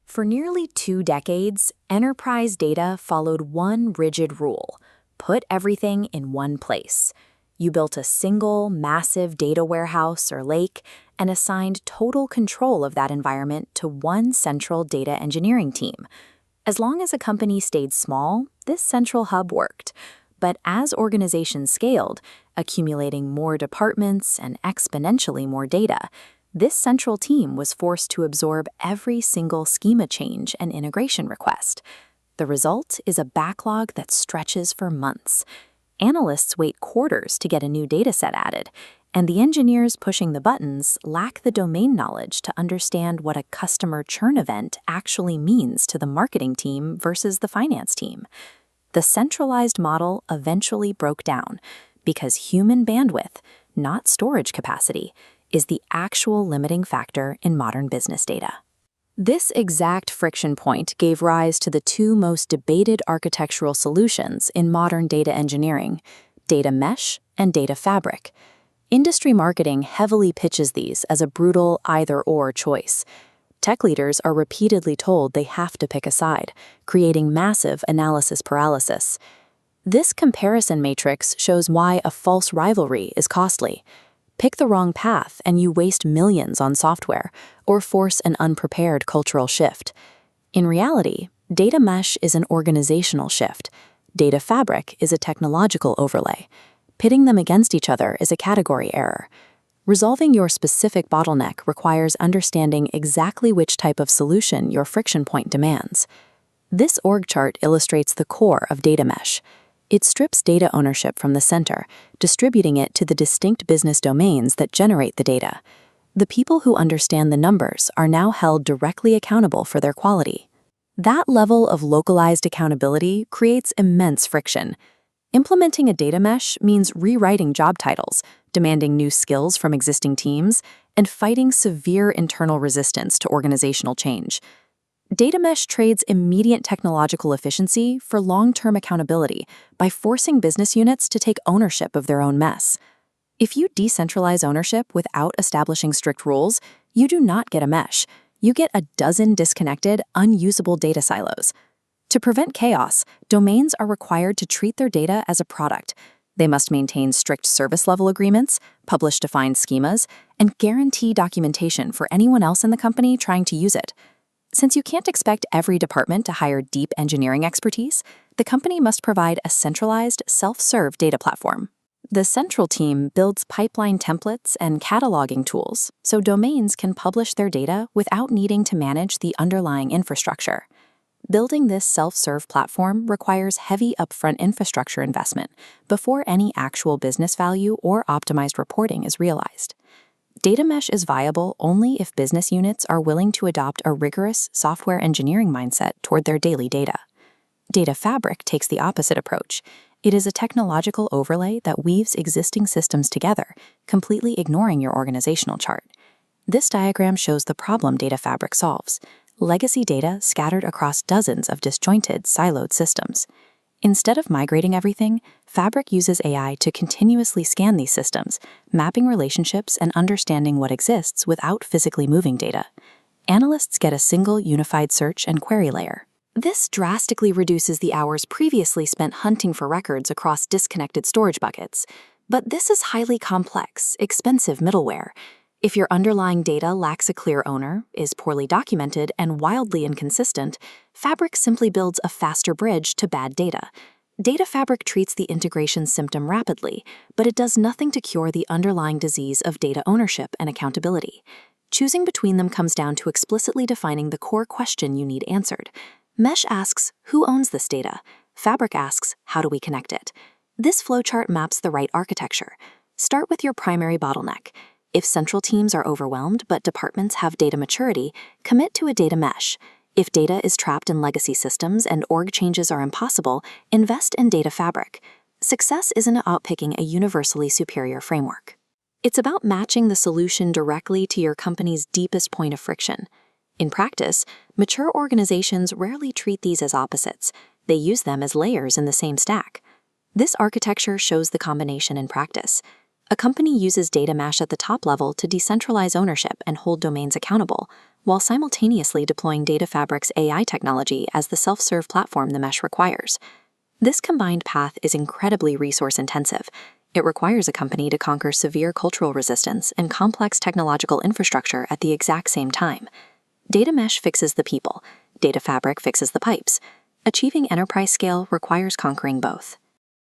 For nearly 2 decades, enterprise data followed one rigid rule: put everything in one place. You built a single, massive data warehouse or lake and assigned total control of that environment to one central data engineering team. As long as a company stayed small, this central hub worked. But as organizations scaled, accumulating more departments and exponentially more data, this central team was forced to absorb every single schema change and integration request. The result is a backlog that stretches for months. Analysts wait quarters to get a new dataset added, and the engineers pushing the buttons lack the domain knowledge to understand what a customer churn event actually means to the marketing team versus the finance team. The centralized model eventually broke down because human bandwidth, not storage capacity, is the actual limiting factor in modern business data. This exact friction point gave rise to the two most debated architectural solutions in modern data engineering: data mesh and data fabric. Industry marketing heavily pitches these as a brutal either-or choice. Tech leaders are repeatedly told they have to pick a side, creating massive analysis paralysis. This comparison matrix shows why a false rivalry is costly. Pick the wrong path and you waste millions on software, or force an unprepared cultural shift. In reality, data mesh is an organizational shift. Data fabric is a technological overlay. Pitting them against each other is a category error. Resolving your specific bottleneck requires understanding exactly which type of solution your friction point demands. This org chart illustrates the core of data mesh. It strips data ownership from the center, distributing it to the distinct business domains that generate the data. The people who understand the numbers are now held directly accountable for their quality. That level of localized accountability creates immense friction. Implementing a data mesh means rewriting job titles, demanding new skills from existing teams, and fighting severe internal resistance to organizational change. Data mesh trades immediate technological efficiency for long-term accountability by forcing business units to take ownership of their own mess. If you decentralize ownership without establishing strict rules, you do not get a mesh. You get a dozen disconnected, unusable data silos. To prevent chaos, domains are required to treat their data as a product. They must maintain strict service level agreements, publish defined schemas, and guarantee documentation for anyone else in the company trying to use it. Since you can't expect every department to hire deep engineering expertise, the company must provide a centralized, self-serve data platform. The central team builds pipeline templates and cataloging tools so domains can publish their data without needing to manage the underlying infrastructure. Building this self-serve platform requires heavy upfront infrastructure investment before any actual business value or optimized reporting is realized. Data mesh is viable only if business units are willing to adopt a rigorous software engineering mindset toward their daily data. Data fabric takes the opposite approach. It is a technological overlay that weaves existing systems together, completely ignoring your organizational chart. This diagram shows the problem data fabric solves: legacy data scattered across dozens of disjointed, siloed systems. Instead of migrating everything, Fabric uses AI to continuously scan these systems, mapping relationships and understanding what exists without physically moving data. Analysts get a single unified search and query layer. This drastically reduces the hours previously spent hunting for records across disconnected storage buckets. But this is highly complex, expensive middleware. If your underlying data lacks a clear owner, is poorly documented, and wildly inconsistent, Fabric simply builds a faster bridge to bad data. Data Fabric treats the integration symptom rapidly, but it does nothing to cure the underlying disease of data ownership and accountability. Choosing between them comes down to explicitly defining the core question you need answered. Mesh asks, who owns this data? Fabric asks, how do we connect it? This flowchart maps the right architecture. Start with your primary bottleneck. If central teams are overwhelmed but departments have data maturity, commit to a data mesh. If data is trapped in legacy systems and org changes are impossible, invest in data fabric. Success isn't about picking a universally superior framework. It's about matching the solution directly to your company's deepest point of friction. In practice, mature organizations rarely treat these as opposites. They use them as layers in the same stack. This architecture shows the combination in practice. A company uses data mesh at the top level to decentralize ownership and hold domains accountable, while simultaneously deploying Data Fabric's AI technology as the self-serve platform the mesh requires. This combined path is incredibly resource-intensive. It requires a company to conquer severe cultural resistance and complex technological infrastructure at the exact same time. Data Mesh fixes the people. Data Fabric fixes the pipes. Achieving enterprise scale requires conquering both.